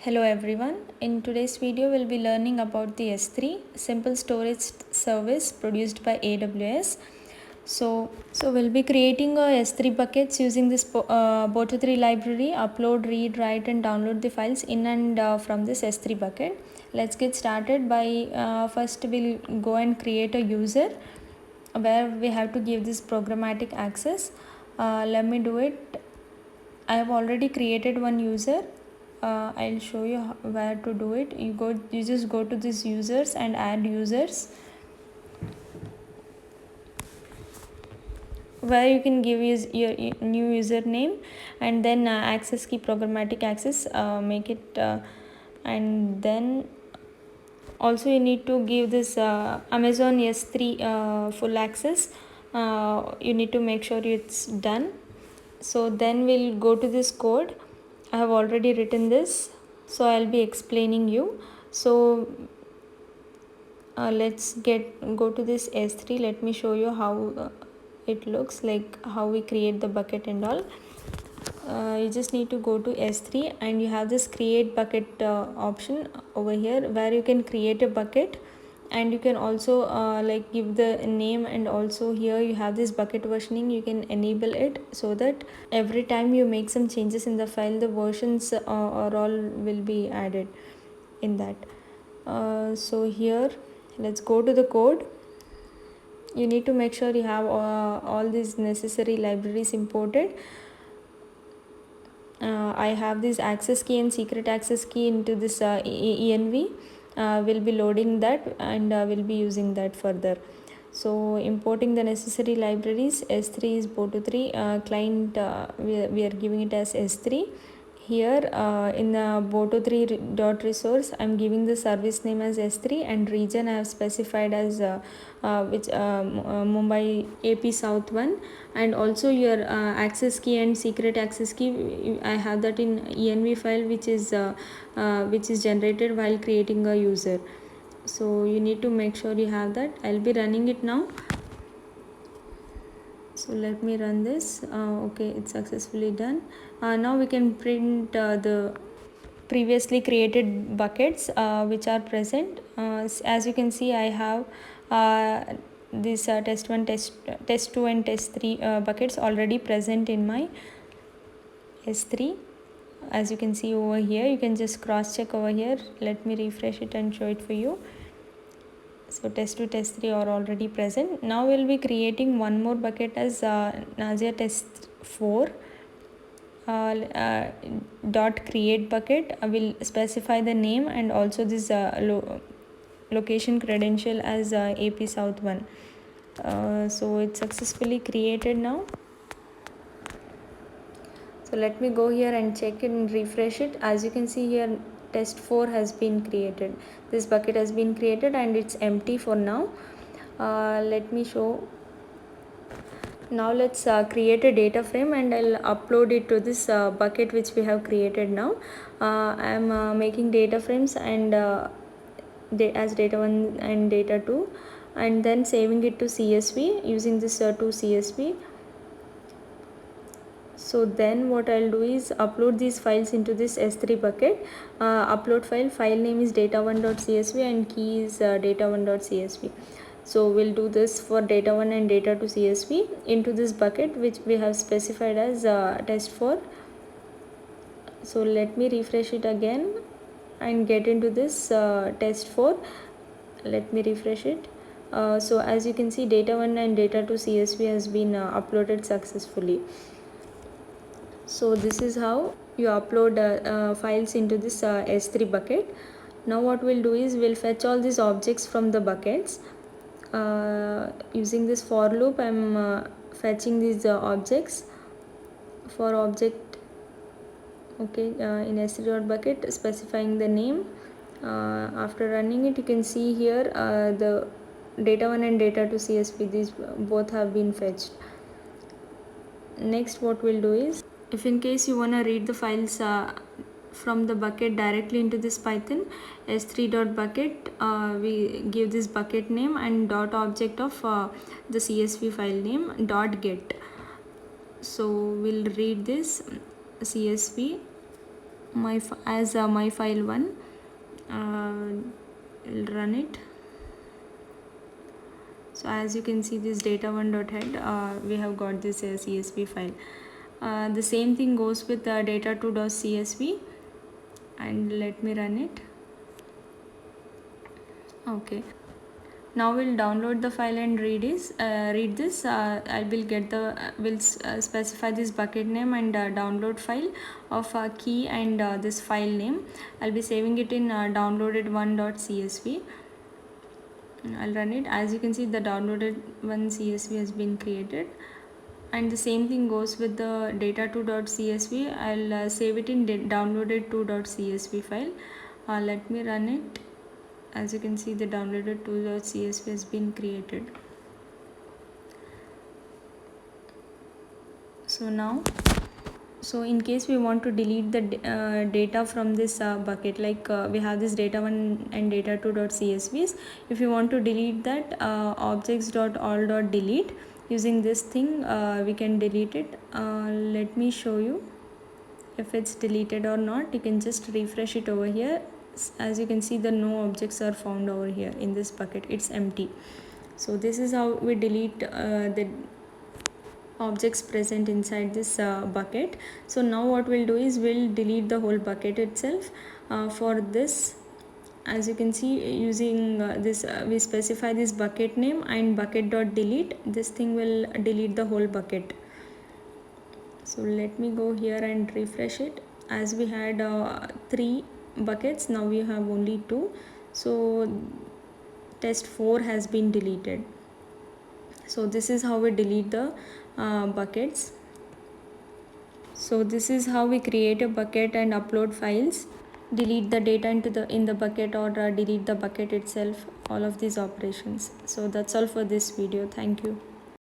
Hello everyone. In today's video we'll be learning about the S3 simple storage service produced by AWS. So we'll be creating a S3 buckets using this Boto3 library. Upload, read, write and download the files in and from this S3 bucket. Let's get started by first we'll go and create a user where we have to give this programmatic access. Let me do it. I have already created one user. I'll show you where to do it. You just go to this users and add users, where you can give your new username and then access key programmatic access, make it and then also you need to give this Amazon S3 full access. You need to make sure it's done. So then we'll go to this code. I have already written this, so I'll be explaining you. So let's go to this S3. Let me show you how it looks like, how we create the bucket and all. You just need to go to S3 and you have this create bucket option over here, where you can create a bucket and you can also like give the name, and also here you have this bucket versioning. You can enable it so that every time you make some changes in the file, the versions or all will be added in that. So here let's go to the code. You need to make sure you have all these necessary libraries imported. I have this access key and secret access key into this env. We'll be loading that and we'll be using that further. So importing the necessary libraries. S3 is Boto3 client. We are giving it as S3. Here in the Boto3.resource, I'm giving the service name as S3 and region I have specified as Mumbai AP South 1, and also your access key and secret access key. I have that in env file, which is generated while creating a user. So you need to make sure you have that. I'll be running it now. So let me run this. Okay, it's successfully done. Now we can print the previously created buckets which are present. As you can see, I have this test1, test2 and test3 buckets already present in my S3. As you can see over here, you can just cross check over here. Let me refresh it and show it for you. So test2, test3 are already present. Now we'll be creating one more bucket as Nausea test4 dot create bucket. I will specify the name and also this location credential as AP South 1. So it's successfully created now. So let me go here and check it and refresh it. As you can see here, test 4 has been created. This bucket has been created and it's empty for now. Let me show. Now let's create a data frame and I'll upload it to this bucket which we have created now. I'm making data frames and as data 1 and data 2, and then saving it to CSV using this to CSV. So then what I'll do is upload these files into this S3 bucket. Upload file name is data1.csv and key is data1.csv. So we'll do this for data1 and data2 CSV into this bucket which we have specified as test4. So let me refresh it again and get into this test4. Let me refresh it. So as you can see, data1 and data2 CSV has been uploaded successfully. So this is how you upload files into this S3 bucket. Now what we'll do is we'll fetch all these objects from the buckets. Using this for loop, I'm fetching these objects for object. Okay, in S3 bucket, specifying the name. After running it, you can see here the data1 and data2 CSV, these both have been fetched. Next what we'll do is, if in case you want to read the files from the bucket directly into this Python, s3.bucket, we give this bucket name and dot object of the CSV file name dot get. So we'll read this CSV my file 1. I'll run it. So as you can see, this data1.head, we have got this CSV file. The same thing goes with data2.csv, and let me run it. Okay, now we'll download the file and read this. I will get specify this bucket name and download file of key and this file name. I'll be saving it in downloaded1.csv. I'll run it. As you can see, the downloaded one CSV has been created, and the same thing goes with the data2.csv. I'll save it in downloaded2.csv file. Let me run it. As you can see, the downloaded2.csv has been created. So in case we want to delete the data from this bucket, like we have this data1 and data2.csvs. If you want to delete that, objects.all.delete, using this thing we can delete it. Let me show you if it's deleted or not. You can just refresh it over here. As you can see, the no objects are found over here in this bucket. It's empty. So this is how we delete the objects present inside this bucket. So now what we'll do is we'll delete the whole bucket itself. For this, as you can see, using this we specify this bucket name and bucket.delete. This thing will delete the whole bucket. So let me go here and refresh it. As we had 3 buckets, now we have only 2. So test 4 has been deleted. So this is how we delete the buckets. So this is how we create a bucket and upload files, delete the data in the bucket, or delete the bucket itself, all of these operations. So that's all for this video. Thank you.